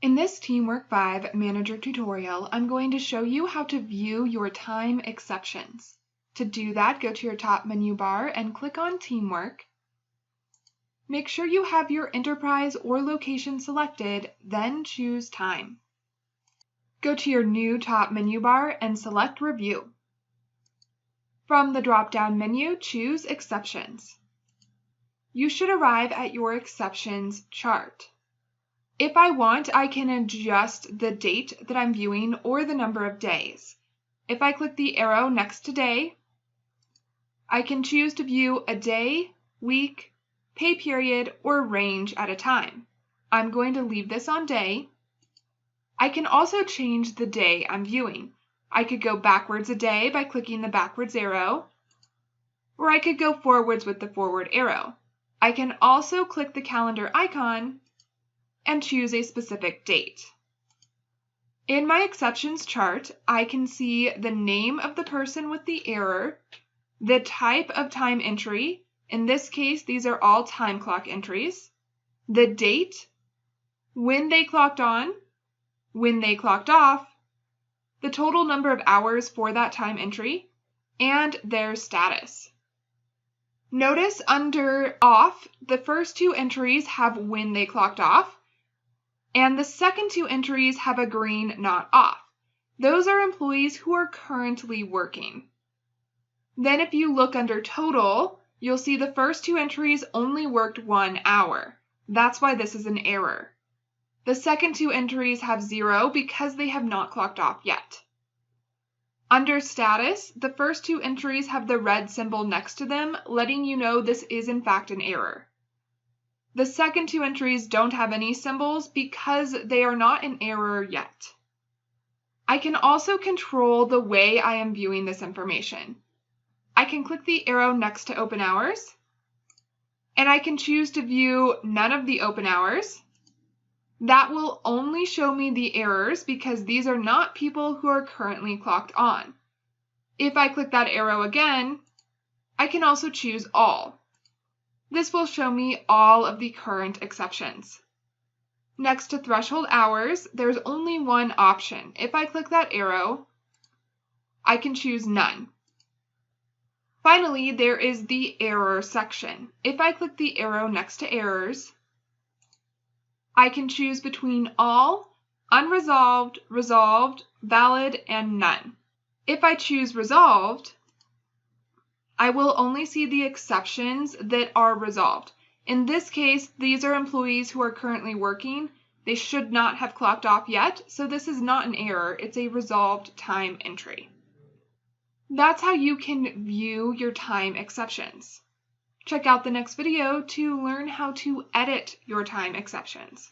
In this TeamWork 5 Manager tutorial, I'm going to show you how to view your time exceptions. To do that, go to your top menu bar and click on TeamWork. Make sure you have your enterprise or location selected, then choose Time. Go to your new top menu bar and select Review. From the drop-down menu, choose Exceptions. You should arrive at your exceptions chart. If I want, I can adjust the date that I'm viewing or the number of days. If I click the arrow next to day, I can choose to view a day, week, pay period, or range at a time. I'm going to leave this on day. I can also change the day I'm viewing. I could go backwards a day by clicking the backwards arrow, or I could go forwards with the forward arrow. I can also click the calendar icon and choose a specific date. In my exceptions chart, I can see the name of the person with the error, the type of time entry, in this case these are all time clock entries, the date, when they clocked on, when they clocked off, the total number of hours for that time entry, and their status. Notice under off, the first two entries have when they clocked off, and the second two entries have a green not off. Those are employees who are currently working. Then if you look under total, you'll see the first two entries only worked 1 hour. That's why this is an error. The second two entries have 0 because they have not clocked off yet. Under status, the first two entries have the red symbol next to them, letting you know this is in fact an error. The second two entries don't have any symbols because they are not in error yet. I can also control the way I am viewing this information. I can click the arrow next to open hours, and I can choose to view none of the open hours. That will only show me the errors because these are not people who are currently clocked on. If I click that arrow again, I can also choose all. This will show me all of the current exceptions. Next to threshold hours, there's only one option. If I click that arrow, I can choose none. Finally, there is the error section. If I click the arrow next to errors, I can choose between all, unresolved, resolved, valid, and none. If I choose resolved, I will only see the exceptions that are resolved. In this case, these are employees who are currently working. They should not have clocked off yet, so this is not an error. It's a resolved time entry. That's how you can view your time exceptions. Check out the next video to learn how to edit your time exceptions.